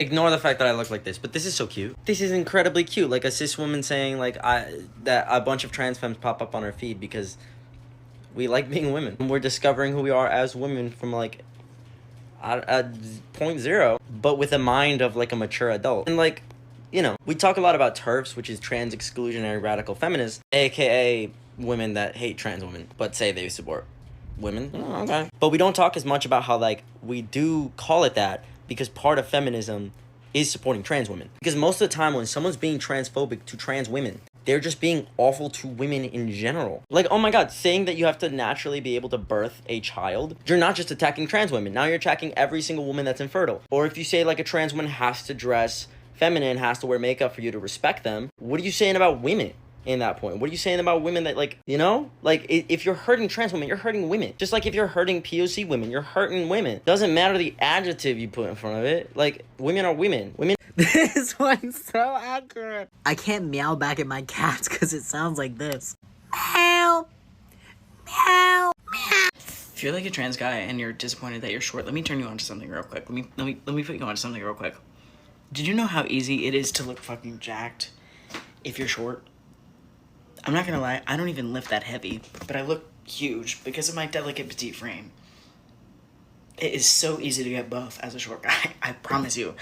Ignore the fact that I look like this, but this is so cute. This is incredibly cute. Like a cis woman saying like that a bunch of trans femmes pop up on our feed because we like being women. And we're discovering who we are as women from like a 0.0, but with a mind of like a mature adult. And like, you know, we talk a lot about TERFs, which is trans exclusionary radical feminists, aka women that hate trans women but say they support women. Oh, okay. But we don't talk as much about how like we do call it that because part of feminism is supporting trans women. Because most of the time when someone's being transphobic to trans women, they're just being awful to women in general. Like, oh my god, saying that you have to naturally be able to birth a child, you're not just attacking trans women. Now you're attacking every single woman that's infertile. Or if you say like a trans woman has to dress feminine, has to wear makeup for you to respect them, what are you saying about women? In that point, what are you saying about women that like, you know, like if you're hurting trans women, you're hurting women. Just like if you're hurting POC women, you're hurting women. Doesn't matter the adjective you put in front of it. Like, women are women. This one's so accurate. I can't meow back at my cats because it sounds like this. Meow, meow, meow. If you're like a trans guy and you're disappointed that you're short, let me turn you on to something real quick. Let me put you on to something real quick. Did you know how easy it is to look fucking jacked if you're short? I'm not gonna lie, I don't even lift that heavy, but I look huge because of my delicate petite frame. It is so easy to get buff as a short guy, I promise you.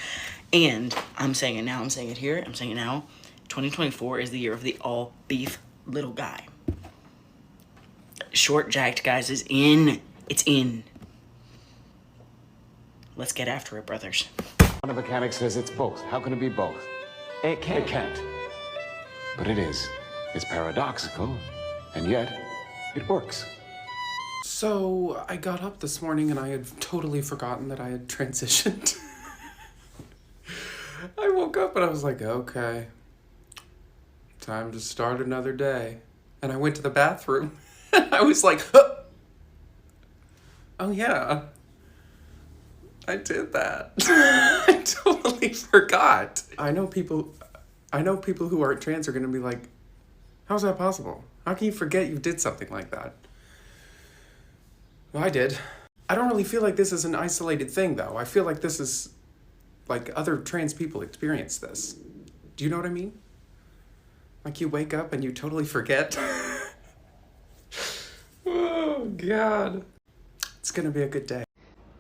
And I'm saying it now, I'm saying it here, I'm saying it now. 2024 is the year of the all beef little guy. Short jacked guys is in. It's in. Let's get after it, brothers. Quantum mechanics says it's both. How can it be both? It can't. It can't. But it is. It's paradoxical, and yet it works. So I got up this morning and I had totally forgotten that I had transitioned. I woke up and I was like, okay, time to start another day. And I went to the bathroom and I was like, oh yeah, I did that. I totally forgot. I know people who aren't trans are gonna be like, how's that possible? How can you forget you did something like that? Well, I did. I don't really feel like this is an isolated thing, though. I feel like this is, like, other trans people experience this. Do you know what I mean? Like, you wake up and you totally forget. Oh, God. It's gonna be a good day.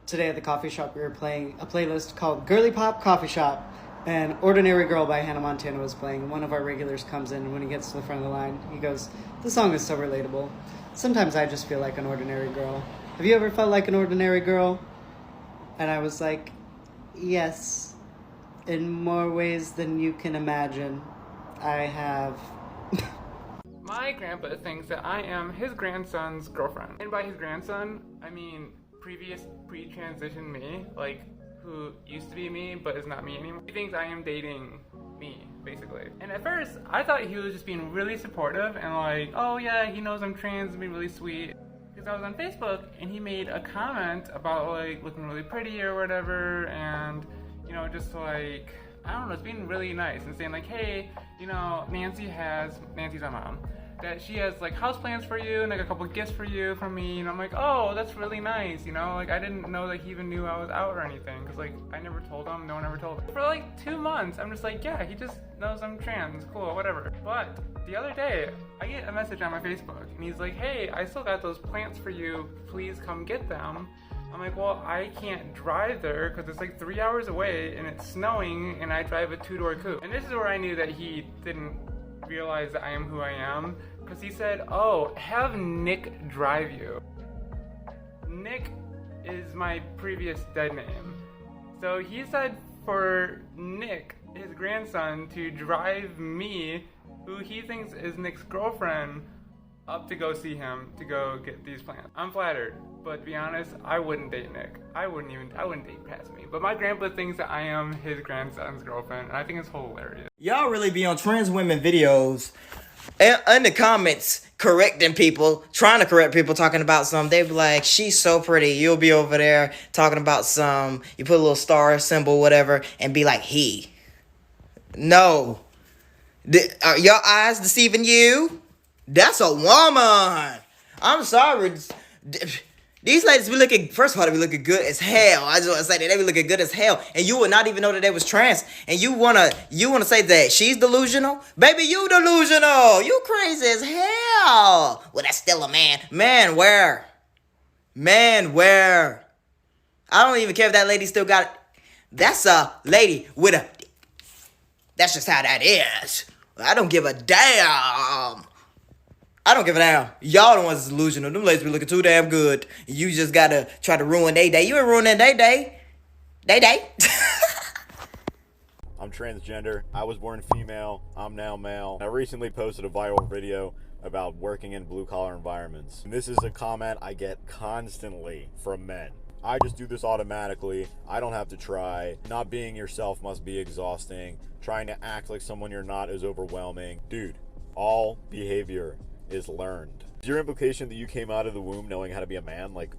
Today at the coffee shop, we were playing a playlist called Girly Pop Coffee Shop. And Ordinary Girl by Hannah Montana was playing. One of our regulars comes in, and when he gets to the front of the line, he goes, "The song is so relatable. Sometimes I just feel like an ordinary girl. Have you ever felt like an ordinary girl?" And I was like, yes, in more ways than you can imagine. I have. My grandpa thinks that I am his grandson's girlfriend. And by his grandson, I mean previous pre-transition me, like who used to be me but is not me anymore. He thinks I am dating me, basically. And at first, I thought he was just being really supportive and like, oh yeah, he knows I'm trans and being really sweet. Because I was on Facebook and he made a comment about like looking really pretty or whatever, and you know, just like, I don't know, it's being really nice and saying like, hey, you know, Nancy's my mom, that she has like house plans for you and like a couple gifts for you from me, and I'm like, oh, that's really nice, you know, like I didn't know that he even knew I was out or anything, because like I never told him, no one ever told him. For like 2 months, I'm just like, yeah, he just knows I'm trans, cool, whatever. But the other day, I get a message on my Facebook, and he's like, hey, I still got those plants for you, please come get them. I'm like, well, I can't drive there because it's like 3 hours away and it's snowing and I drive a 2-door coupe. And this is where I knew that he didn't realize that I am who I am, because he said, oh, have Nick drive you. Nick is my previous dead name. So he said for Nick, his grandson, to drive me, who he thinks is Nick's girlfriend, up to go see him to go get these plants. I'm flattered, but to be honest, I wouldn't date Nick. I wouldn't date past me. But my grandpa thinks that I am his grandson's girlfriend, and I think it's hilarious. Y'all really be on trans women videos in the comments correcting people, trying to correct people, talking about some. They be like, she's so pretty. You'll be over there talking about some. You put a little star symbol, whatever, and be like, he. No. Are your eyes deceiving you? That's a woman. I'm sorry. These ladies be looking, first of all, they be looking good as hell. I just want to say that they be looking good as hell. And you would not even know that they was trans. And you wanna say that she's delusional? Baby, you delusional. You crazy as hell. Well, that's still a man. Man, where? Man, where? I don't even care if that lady still got it. That's a lady with a... That's just how that is. I don't give a damn. I don't give a damn. Y'all the ones that's delusional. Them ladies be looking too damn good. You just gotta try to ruin their day. You ain't ruining their day. They day. I'm transgender. I was born female. I'm now male. I recently posted a viral video about working in blue-collar environments. And this is a comment I get constantly from men. I just do this automatically. I don't have to try. Not being yourself must be exhausting. Trying to act like someone you're not is overwhelming. Dude, all behavior is learned. Is your implication that you came out of the womb knowing how to be a man? Like,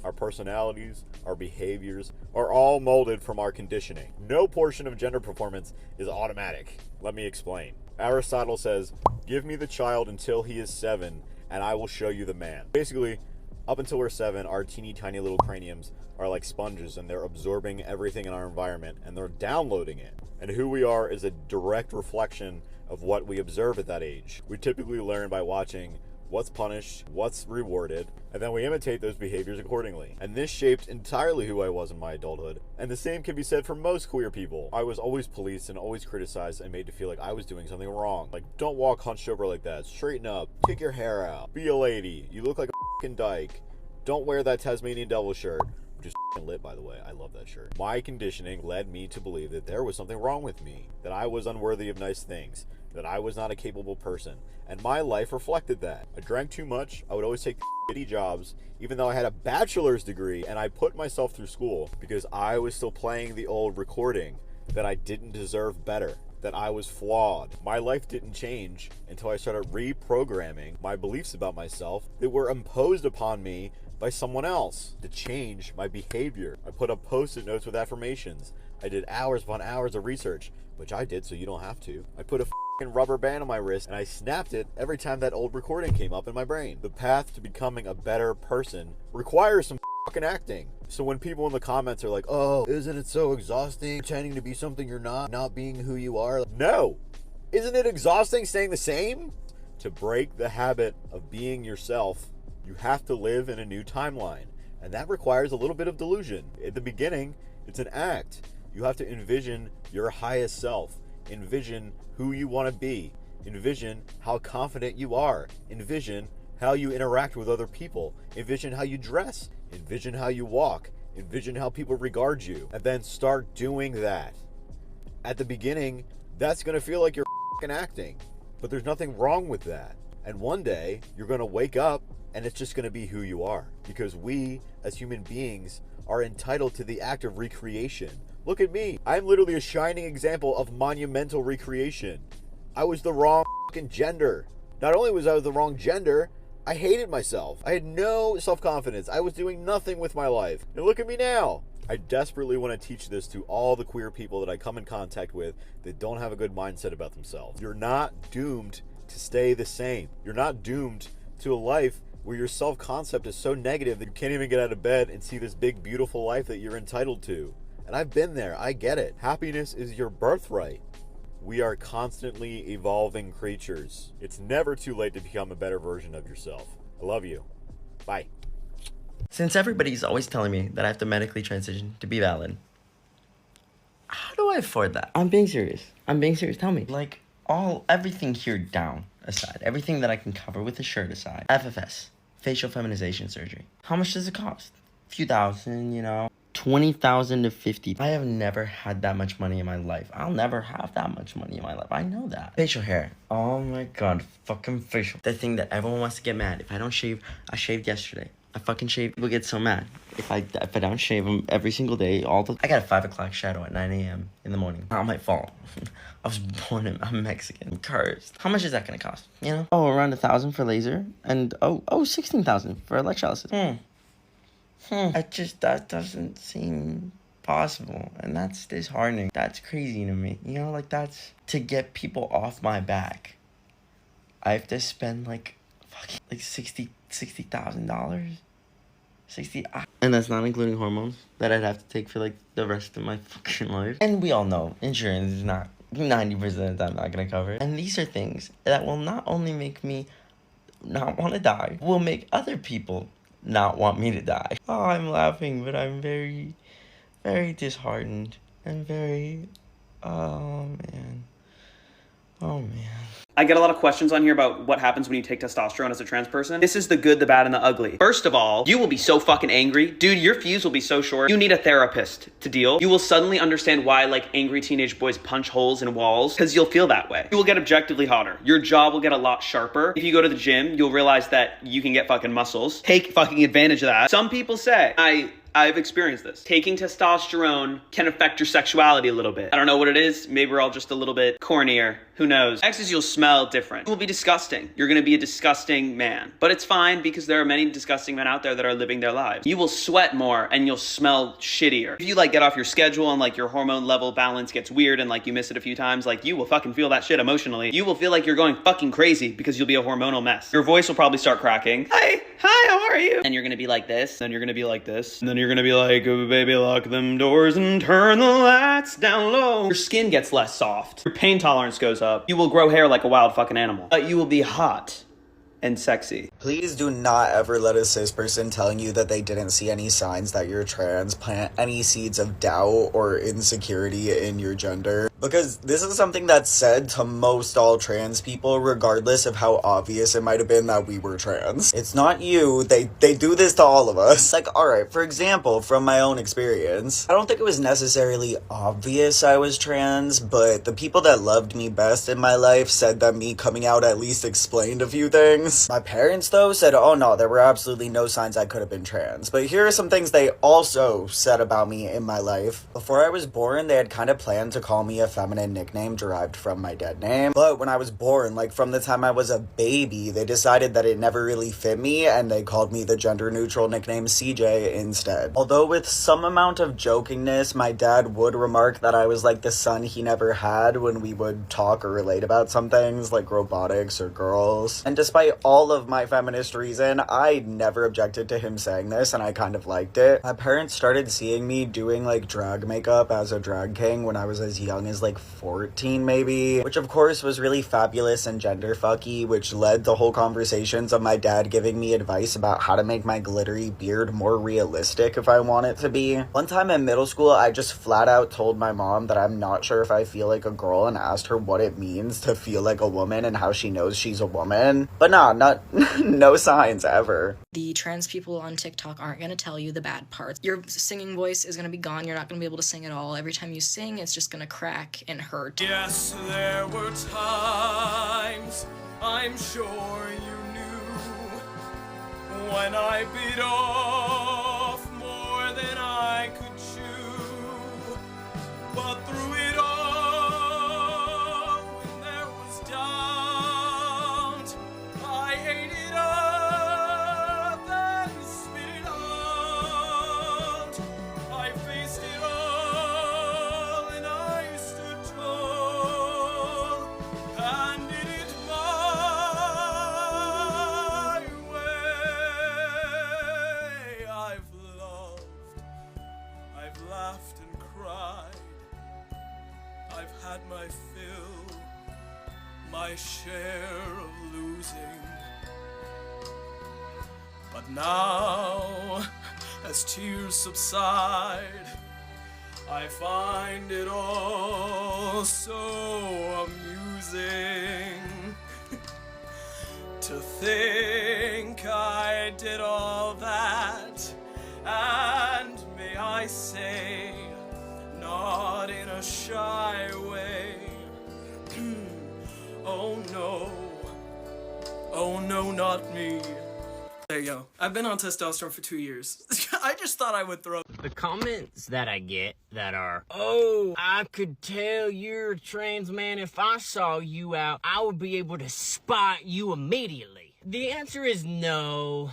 our personalities, our behaviors are all molded from our conditioning. No portion of gender performance is automatic. Let me explain. Aristotle says, give me the child until he is 7 and I will show you the man. Basically, up until we're 7, our teeny tiny little craniums are like sponges and they're absorbing everything in our environment and they're downloading it. And who we are is a direct reflection of what we observe at that age. We typically learn by watching what's punished, what's rewarded, and then we imitate those behaviors accordingly. And this shaped entirely who I was in my adulthood. And the same can be said for most queer people. I was always policed and always criticized and made to feel like I was doing something wrong. Like, don't walk hunched over like that. Straighten up. Take your hair out. Be a lady. You look like a fucking dyke. Don't wear that Tasmanian devil shirt. Which is lit, by the way. I love that shirt. My conditioning led me to believe that there was something wrong with me, that I was unworthy of nice things, that I was not a capable person, and my life reflected that. I drank too much. I would always take shitty jobs, even though I had a bachelor's degree, and I put myself through school because I was still playing the old recording that I didn't deserve better, that I was flawed. My life didn't change until I started reprogramming my beliefs about myself that were imposed upon me by someone else to change my behavior. I put up post-it notes with affirmations. I did hours upon hours of research, which I did so you don't have to. I put a rubber band on my wrist and I snapped it every time that old recording came up in my brain. The path to becoming a better person requires some fucking acting. So when people in the comments are like, oh, isn't it so exhausting pretending to be something you're not being who you are? No. Isn't it exhausting staying the same? To break the habit of being yourself, you have to live in a new timeline. And that requires a little bit of delusion. At the beginning, it's an act. You have to envision your highest self. Envision who you want to be. Envision how confident you are. Envision how you interact with other people. Envision how you dress. Envision how you walk. Envision how people regard you. And then start doing that. At the beginning, that's going to feel like you're fucking acting. But there's nothing wrong with that. And one day, you're going to wake up and it's just going to be who you are. Because we, as human beings, are entitled to the act of recreation. Look at me. I'm literally a shining example of monumental recreation. I was the wrong fucking gender. Not only was I the wrong gender, I hated myself. I had no self-confidence. I was doing nothing with my life. And look at me now. I desperately want to teach this to all the queer people that I come in contact with that don't have a good mindset about themselves. You're not doomed to stay the same. You're not doomed to a life where your self-concept is so negative that you can't even get out of bed and see this big, beautiful life that you're entitled to. And I've been there. I get it. Happiness is your birthright. We are constantly evolving creatures. It's never too late to become a better version of yourself. I love you. Bye. Since everybody's always telling me that I have to medically transition to be valid, how do I afford that? I'm being serious. Tell me. Like, everything here down aside, everything that I can cover with a shirt aside, FFS, facial feminization surgery. How much does it cost? A few thousand, you know? 20,000 to 50. I have never had that much money in my life. I'll never have that much money in my life. I know that. Facial hair. Oh my god, fucking facial. The thing that everyone wants to get mad. If I don't shave, I shaved yesterday. I fucking shaved. People get so mad. If I don't shave them every single day, I got a 5 o'clock shadow at 9 a.m. in the morning. Not my fault. I was born I'm Mexican. I'm cursed. How much is that gonna cost? You know? Oh, around 1,000 for laser. And 16,000 for electrolysis. That doesn't seem possible. And that's disheartening. That's crazy to me. You know, like, that's to get people off my back. I have to spend like $60,000. 60, and that's not including hormones that I'd have to take for like the rest of my fucking life. And we all know insurance is not 90% of the time not gonna cover it. And these are things that will not only make me not want to die, will make other people not want me to die. Oh, I'm laughing, but I'm very, very disheartened and very, oh man. I get a lot of questions on here about what happens when you take testosterone as a trans person. This is the good, the bad, and the ugly. First of all, you will be so fucking angry. Dude, your fuse will be so short. You need a therapist to deal. You will suddenly understand why, like, angry teenage boys punch holes in walls, because you'll feel that way. You will get objectively hotter. Your jaw will get a lot sharper. If you go to the gym, you'll realize that you can get fucking muscles. Take fucking advantage of that. Some people say, I've experienced this. Taking testosterone can affect your sexuality a little bit. I don't know what it is. Maybe we're all just a little bit cornier. Who knows? Next is you'll smell different. You will be disgusting. You're gonna be a disgusting man. But it's fine because there are many disgusting men out there that are living their lives. You will sweat more and you'll smell shittier. If you like get off your schedule and like your hormone level balance gets weird and like you miss it a few times, like you will fucking feel that shit emotionally. You will feel like you're going fucking crazy because you'll be a hormonal mess. Your voice will probably start cracking. Hi, how are you? And you're gonna be like this, then you're gonna be like this, and then you're gonna be like, oh, baby, lock them doors and turn the lights down low. Your skin gets less soft. Your pain tolerance goes up. You will grow hair like a wild fucking animal. But you will be hot and sexy. Please do not ever let a cis person telling you that they didn't see any signs that you're trans plant any seeds of doubt or insecurity in your gender. Because this is something that's said to most all trans people, regardless of how obvious it might have been that we were trans. It's not you. They do this to all of us. Like, alright, for example, from my own experience, I don't think it was necessarily obvious I was trans, but the people that loved me best in my life said that me coming out at least explained a few things. My parents, though, said, oh no, there were absolutely no signs I could have been trans. But here are some things they also said about me in my life. Before I was born, they had kind of planned to call me a feminine nickname derived from my dead name. But when I was born, like from the time I was a baby, they decided that it never really fit me and they called me the gender-neutral nickname CJ instead. Although with some amount of jokingness, my dad would remark that I was like the son he never had when we would talk or relate about some things like robotics or girls. And despite all of my feminist reason, I never objected to him saying this and I kind of liked it. My parents started seeing me doing like drag makeup as a drag king when I was as young as like 14 maybe, which of course was really fabulous and gender fucky, which led to whole conversations of my dad giving me advice about how to make my glittery beard more realistic if I want it to be. One time in middle school, I just flat out told my mom that I'm not sure if I feel like a girl and asked her what it means to feel like a woman and how she knows she's a woman. But nah, no signs ever. The trans people on TikTok aren't going to tell you the bad parts. Your singing voice is going to be gone. You're not going to be able to sing at all. Every time you sing, it's just going to crack and hurt. Yes, there were times I'm sure you knew when I bit off more than I could chew. But through it all, when there was doubt, I ate it up and spit it out. I faced it all and I stood tall and did it my way. I've loved, I've laughed and cried, I've had my fill, my share of losing. But now, as tears subside, I find it all so amusing to think I did all that, and may I say, not in a shy way. Oh no, not me. There you go. I've been on testosterone for 2 years. I just thought I would throw. The comments that I get that are, oh, I could tell you're a trans man if I saw you out, I would be able to spot you immediately. The answer is no.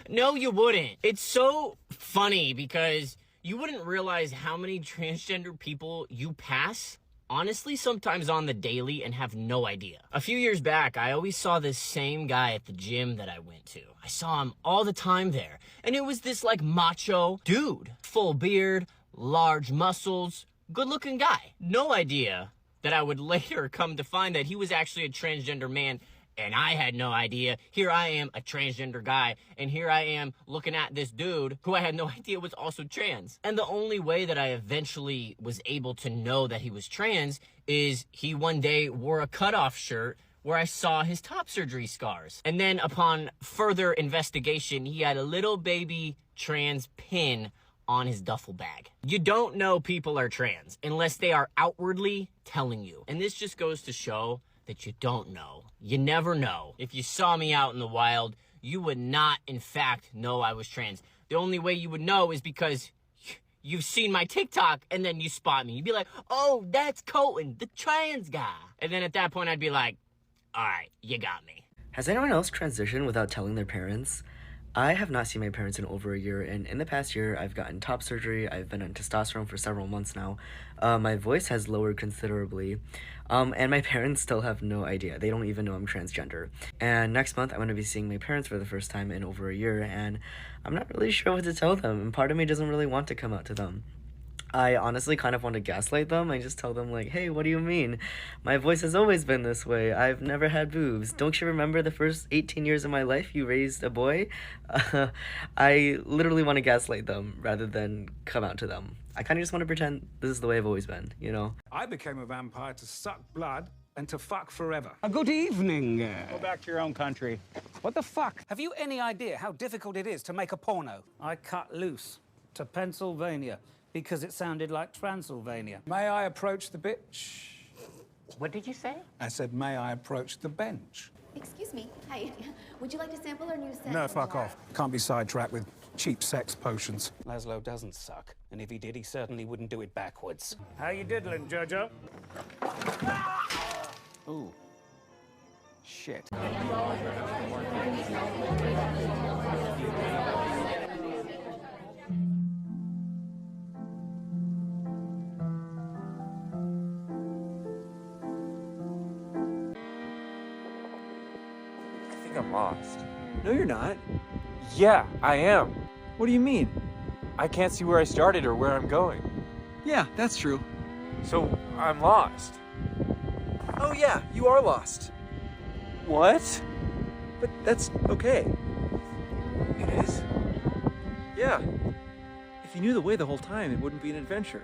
No, you wouldn't. It's so funny because you wouldn't realize how many transgender people you pass honestly sometimes on the daily and have no idea. A few years back, I always saw this same guy at the gym that I went to. I saw him all the time there, and it was this like macho dude, full beard, large muscles, good-looking guy. No idea that I would later come to find that he was actually a transgender man, and I had no idea. Here I am, a transgender guy, and here I am looking at this dude who I had no idea was also trans. And the only way that I eventually was able to know that he was trans is he one day wore a cutoff shirt where I saw his top surgery scars. And then upon further investigation, he had a little baby trans pin on his duffel bag. You don't know people are trans unless they are outwardly telling you. And this just goes to show that you don't know. You never know. If you saw me out in the wild, you would not, in fact, know I was trans. The only way you would know is because you've seen my TikTok and then you spot me. You'd be like, oh, that's Colton, the trans guy. And then at that point, I'd be like, all right, you got me. Has anyone else transitioned without telling their parents? I have not seen my parents in over a year, and in the past year, I've gotten top surgery. I've been on testosterone for several months now. My voice has lowered considerably, and my parents still have no idea. They don't even know I'm transgender. And next month, I'm going to be seeing my parents for the first time in over a year, and I'm not really sure what to tell them, and part of me doesn't really want to come out to them. I honestly kind of want to gaslight them. I just tell them, like, hey, what do you mean? My voice has always been this way. I've never had boobs. Don't you remember the first 18 years of my life you raised a boy? I literally want to gaslight them rather than come out to them. I kind of just want to pretend this is the way I've always been, you know? I became a vampire to suck blood and to fuck forever. Good evening. Go back to your own country. What the fuck? Have you any idea how difficult it is to make a porno? I cut loose to Pennsylvania because it sounded like Transylvania. May I approach the bitch? What did you say? I said, may I approach the bench? Excuse me. Hi. Would you like to sample our new set? No, fuck off. Can't be sidetracked with cheap sex potions. Laszlo doesn't suck, and if he did, he certainly wouldn't do it backwards. How you diddling, Jojo? Ooh. Shit. I'm lost. No, you're not. Yeah, I am. What do you mean? I can't see where I started or where I'm going. Yeah, that's true. So, I'm lost. Oh yeah, you are lost. What? But that's okay. It is? Yeah. If you knew the way the whole time, it wouldn't be an adventure.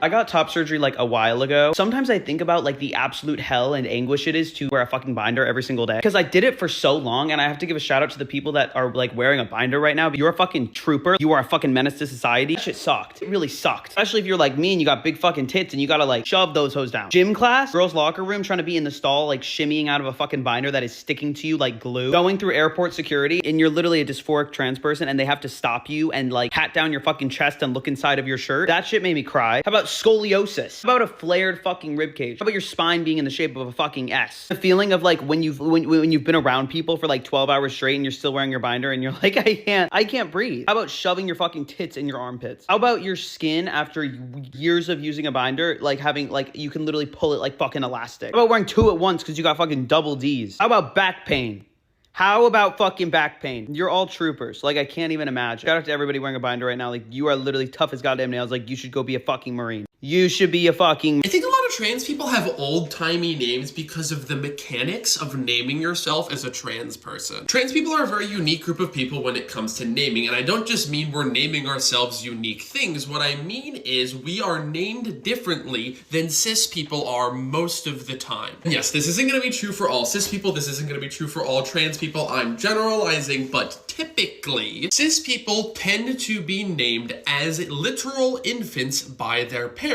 I got top surgery like a while ago. Sometimes I think about like the absolute hell and anguish it is to wear a fucking binder every single day. Because I did it for so long, and I have to give a shout out to the people that are like wearing a binder right now. You're a fucking trooper. You are a fucking menace to society. That shit sucked. It really sucked. Especially if you're like me and you got big fucking tits and you gotta like shove those hoes down. Gym class, girls locker room, trying to be in the stall, like shimmying out of a fucking binder that is sticking to you like glue. Going through airport security and you're literally a dysphoric trans person and they have to stop you and like pat down your fucking chest and look inside of your shirt. That shit made me cry. How about scoliosis? How about a flared fucking ribcage? How about your spine being in the shape of a fucking S? The feeling of like when you've been around people for like 12 hours straight and you're still wearing your binder and you're like, I can't breathe. How about shoving your fucking tits in your armpits? How about your skin after years of using a binder, like having like you can literally pull it like fucking elastic? How about wearing two at once because you got fucking double D's? How about back pain? How about fucking back pain? You're all troopers. Like, I can't even imagine. Shout out to everybody wearing a binder right now. Like, you are literally tough as goddamn nails. Like, you should go be a fucking Marine. You should be a fucking... I think a lot of trans people have old-timey names because of the mechanics of naming yourself as a trans person. Trans people are a very unique group of people when it comes to naming, and I don't just mean we're naming ourselves unique things. What I mean is we are named differently than cis people are most of the time. Yes, this isn't going to be true for all cis people. This isn't going to be true for all trans people. I'm generalizing, but typically, cis people tend to be named as literal infants by their parents.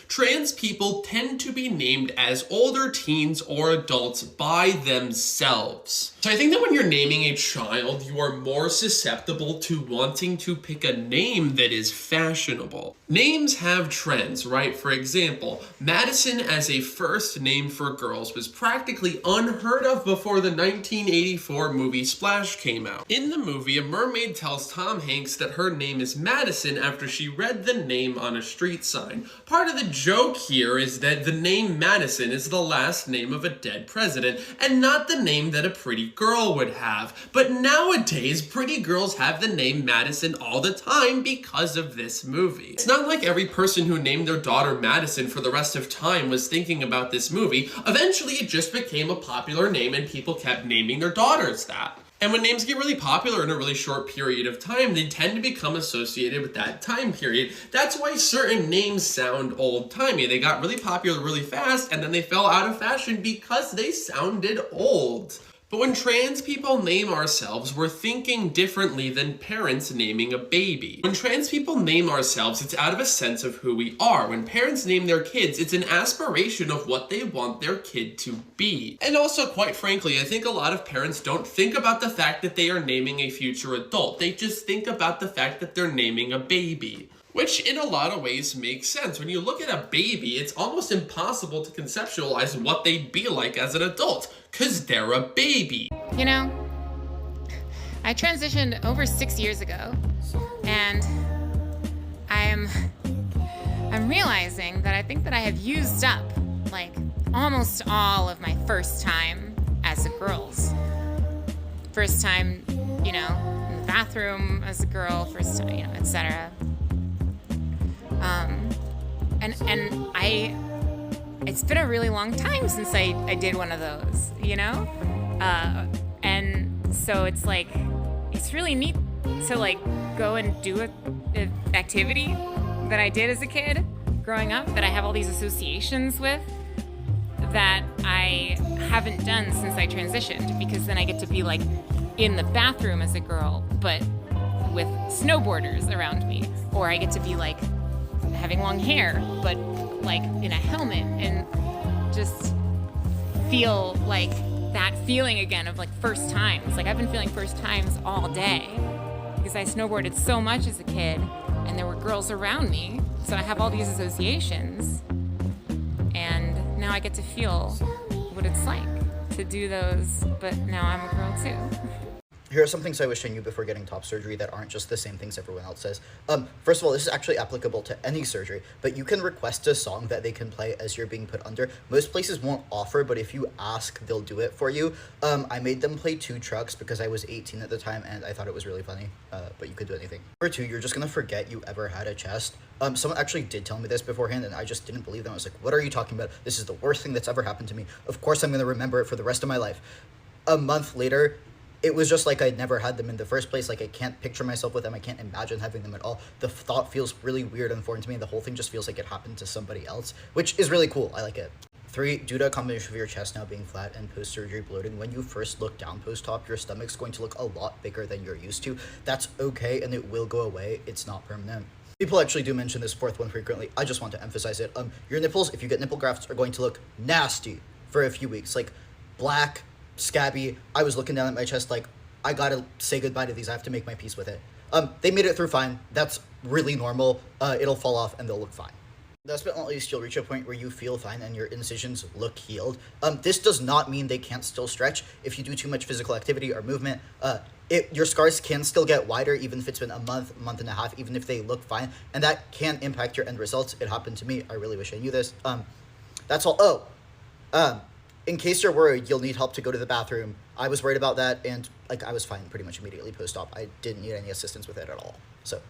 Trans people tend tend to be named as older teens or adults by themselves. So I think that when you're naming a child, you are more susceptible to wanting to pick a name that is fashionable. Names have trends, right? For example, Madison as a first name for girls was practically unheard of before the 1984 movie Splash came out. In the movie, a mermaid tells Tom Hanks that her name is Madison after she read the name on a street sign. Part of the joke here is that the name Madison is the last name of a dead president and not the name that a pretty girl would have. But nowadays, pretty girls have the name Madison all the time because of this movie. It's not like every person who named their daughter Madison for the rest of time was thinking about this movie. Eventually, it just became a popular name and people kept naming their daughters that. And when names get really popular in a really short period of time, they tend to become associated with that time period. That's why certain names sound old-timey. They got really popular really fast, and then they fell out of fashion because they sounded old. But when trans people name ourselves, we're thinking differently than parents naming a baby. When trans people name ourselves, it's out of a sense of who we are. When parents name their kids, it's an aspiration of what they want their kid to be. And also, quite frankly, I think a lot of parents don't think about the fact that they are naming a future adult. They just think about the fact that they're naming a baby. Which in a lot of ways makes sense. When you look at a baby, it's almost impossible to conceptualize what they'd be like as an adult, because they're a baby. You know, I transitioned over 6 years ago, and I'm realizing that I think that I have used up, like, almost all of my first time as a girl's. First time, you know, in the bathroom as a girl, first time, you know, etc. It's been a really long time since I did one of those, you know? And so it's like, it's really neat to like go and do an activity that I did as a kid growing up that I have all these associations with that I haven't done since I transitioned, because then I get to be like in the bathroom as a girl, but with snowboarders around me, or I get to be like having long hair, but like in a helmet, and just feel like that feeling again of like first times. Like I've been feeling first times all day because I snowboarded so much as a kid and there were girls around me. So I have all these associations, and now I get to feel what it's like to do those, but now I'm a girl too. Here are some things I wish I knew before getting top surgery that aren't just the same things everyone else says. First of all, this is actually applicable to any surgery, but you can request a song that they can play as you're being put under. Most places won't offer, but if you ask, they'll do it for you. I made them play 2 Trucks because I was 18 at the time and I thought it was really funny, but you could do anything. Number 2, you're just gonna forget you ever had a chest. Someone actually did tell me this beforehand and I just didn't believe them. I was like, what are you talking about? This is the worst thing that's ever happened to me. Of course I'm gonna remember it for the rest of my life. A month later, it was just like I'd never had them in the first place. Like I can't picture myself with them. I can't imagine having them at all. The thought feels really weird and foreign to me. The whole thing just feels like it happened to somebody else, which is really cool. I like it. 3, due to a combination of your chest now being flat and post-surgery bloating, when you first look down post-op, your stomach's going to look a lot bigger than you're used to. That's okay, and it will go away. It's not permanent. People actually do mention this 4th one frequently. I just want to emphasize it. Your nipples, if you get nipple grafts, are going to look nasty for a few weeks. Like black, scabby. I was looking down at my chest like, I gotta say goodbye to these. I have to make my peace with it. They made it through fine. That's really normal. It'll fall off and they'll look fine. Last but not least, you'll reach a point where you feel fine and your incisions look healed. This does not mean they can't still stretch. If you do too much physical activity or movement, your scars can still get wider even if it's been a month and a half, even if they look fine. And that can impact your end results. It happened to me. I really wish I knew this. That's all. In case you're worried, you'll need help to go to the bathroom. I was worried about that, and like I was fine pretty much immediately post-op. I didn't need any assistance with it at all. So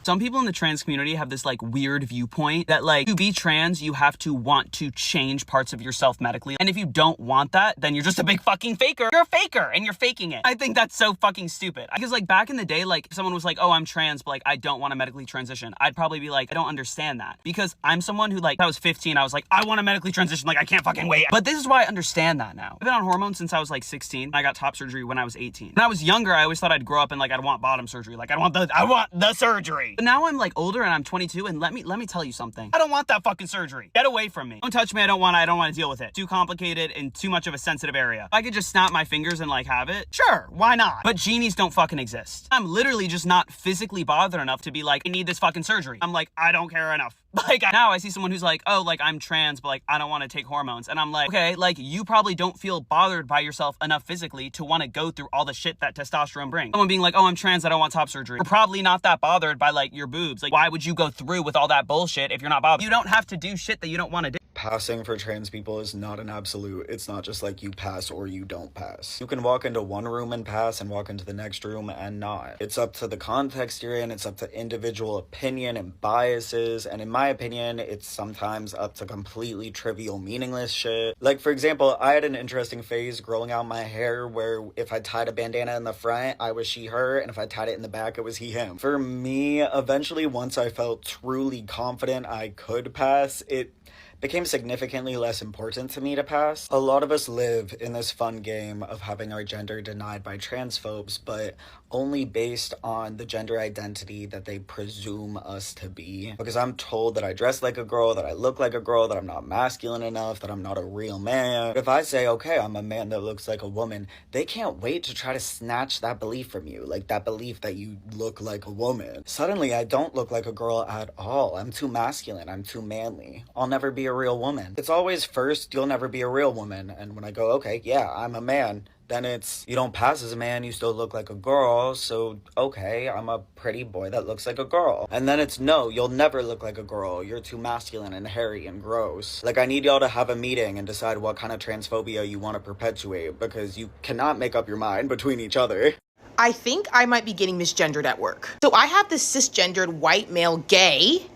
Some people in the trans community have this like weird viewpoint that like to be trans, you have to want to change parts of yourself medically. And if you don't want that, then you're just a big fucking faker. You're a faker and you're faking it. I think that's so fucking stupid. Because like back in the day, like if someone was like, oh, I'm trans, but like I don't want to medically transition, I'd probably be like, I don't understand that. Because I'm someone who like, I was 15, I was like, I want to medically transition, like I can't fucking wait. But this is why I understand that now. I've been on hormones since I was like 16. I got top surgery when I was 18. When I was younger, I always thought I'd grow up and like I'd want bottom surgery. Like I want the surgery. But now I'm like older and I'm 22, and let me tell you something. I don't want that fucking surgery. Get away from me. Don't touch me. I don't want to deal with it. Too complicated and too much of a sensitive area. If I could just snap my fingers and like have it, sure, why not? But genies don't fucking exist. I'm literally just not physically bothered enough to be like, I need this fucking surgery. I'm like, I don't care enough. Like, now I see someone who's like, oh, like, I'm trans, but like, I don't want to take hormones. And I'm like, okay, like, you probably don't feel bothered by yourself enough physically to want to go through all the shit that testosterone brings. Someone being like, oh, I'm trans, I don't want top surgery. You're probably not that bothered by like your boobs. Like, why would you go through with all that bullshit if you're not bothered? You don't have to do shit that you don't want to do. Passing for trans people is not an absolute. It's not just like you pass or you don't pass. You can walk into one room and pass and walk into the next room and not. It's up to the context you're in. It's up to individual opinion and biases. And in my opinion, it's sometimes up to completely trivial, meaningless shit. Like, for example, I had an interesting phase growing out my hair where if I tied a bandana in the front, I was she, her. And if I tied it in the back, it was he, him. For me, eventually, once I felt truly confident I could pass, it became significantly less important to me to pass. A lot of us live in this fun game of having our gender denied by transphobes, but only based on the gender identity that they presume us to be. Because I'm told that I dress like a girl, that I look like a girl, that I'm not masculine enough, that I'm not a real man. But if I say, okay, I'm a man that looks like a woman, they can't wait to try to snatch that belief from you, like that belief that you look like a woman. Suddenly, I don't look like a girl at all. I'm too masculine, I'm too manly. I'll never be a real woman. It's always first, you'll never be a real woman. And when I go, okay, yeah, I'm a man, then it's, you don't pass as a man, you still look like a girl, so okay, I'm a pretty boy that looks like a girl. And then it's, no, you'll never look like a girl, you're too masculine and hairy and gross. Like, I need y'all to have a meeting and decide what kind of transphobia you want to perpetuate, because you cannot make up your mind between each other. I think I might be getting misgendered at work. So I have this cisgendered white male gay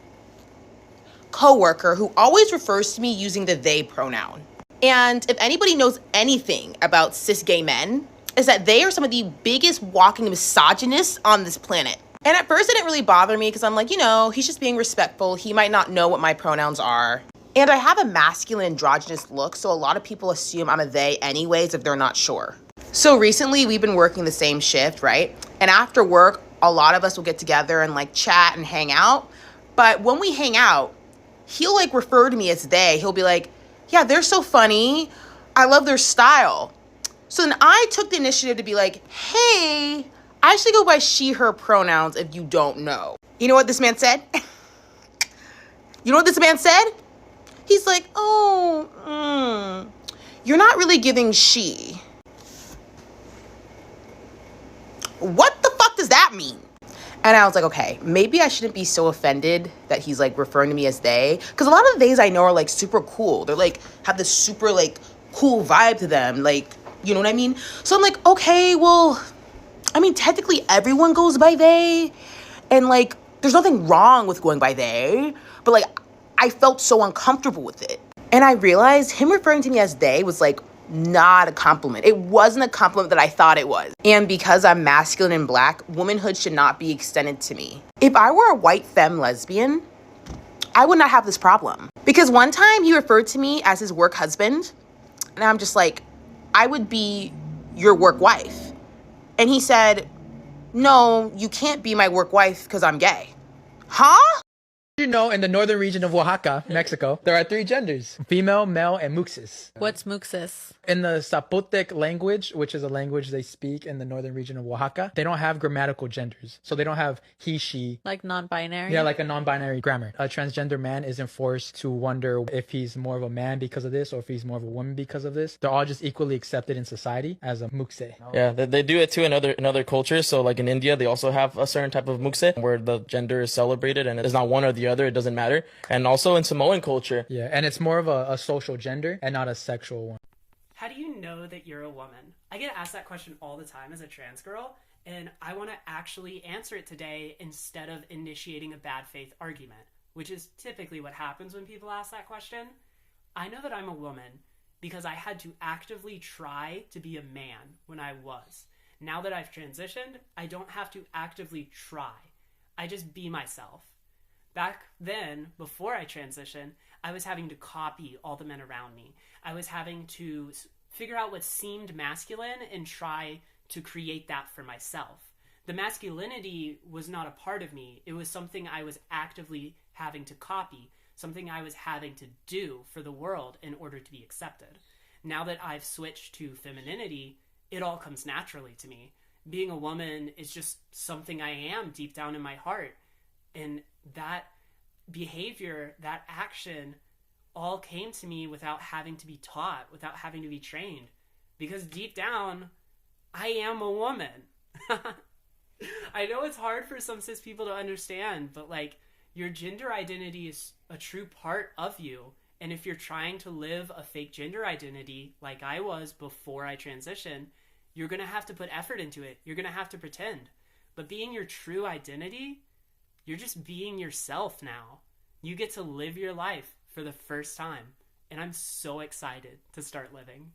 coworker who always refers to me using the they pronoun. And if anybody knows anything about cis gay men, is that they are some of the biggest walking misogynists on this planet. And at first it didn't really bother me because I'm like, you know, he's just being respectful. He might not know what my pronouns are. And I have a masculine androgynous look, so a lot of people assume I'm a they anyways if they're not sure. So recently we've been working the same shift, right? And after work, a lot of us will get together and like chat and hang out. But when we hang out, he'll like refer to me as they. He'll be like, yeah, they're so funny. I love their style. So then I took the initiative to be like, hey, I should go by she, her pronouns if you don't know. You know what this man said? You know what this man said? He's like, oh, you're not really giving she. What the fuck does that mean? And I was like, okay, maybe I shouldn't be so offended that he's like referring to me as they. Because a lot of the theys I know are like super cool. They're like, have this super like cool vibe to them. Like, you know what I mean? So I'm like, okay, well, I mean, technically everyone goes by they. And like, there's nothing wrong with going by they. But like, I felt so uncomfortable with it. And I realized him referring to me as they was like, not a compliment. It wasn't a compliment that I thought it was. And because I'm masculine and black, womanhood should not be extended to me. If I were a white femme lesbian, I would not have this problem. Because one time he referred to me as his work husband, and I'm just like, I would be your work wife. And he said, no, you can't be my work wife because I'm gay. Huh? You know, in the northern region of Oaxaca, Mexico, there are 3 genders: female, male, and muxis. What's muxis? In the Zapotec language, which is a language they speak in the northern region of Oaxaca, they don't have grammatical genders. So they don't have he, she. Like non-binary? Yeah, like a non-binary grammar. A transgender man isn't forced to wonder if he's more of a man because of this or if he's more of a woman because of this. They're all just equally accepted in society as a muxe. Yeah, they do it too in other cultures. So like in India, they also have a certain type of muxe where the gender is celebrated and it's not one or the other. It doesn't matter. And also in Samoan culture. Yeah, and it's more of a social gender and not a sexual one. How do you know that you're a woman? I get asked that question all the time as a trans girl, and I want to actually answer it today instead of initiating a bad faith argument, which is typically what happens when people ask that question. I know that I'm a woman because I had to actively try to be a man when I was. Now that I've transitioned, I don't have to actively try. I just be myself. Back then, before I transitioned, I was having to copy all the men around me. I was having to figure out what seemed masculine and try to create that for myself. the masculinity was not a part of me. It was something I was actively having to copy, something I was having to do for the world in order to be accepted. Now that I've switched to femininity, it all comes naturally to me. Being a woman is just something I am deep down in my heart. And that behavior, that action, all came to me without having to be taught, without having to be trained. Because deep down, I am a woman. I know it's hard for some cis people to understand, but like, your gender identity is a true part of you. And if you're trying to live a fake gender identity like I was before I transitioned, you're going to have to put effort into it. You're going to have to pretend. But being your true identity, you're just being yourself now. You get to live your life for the first time. And I'm so excited to start living.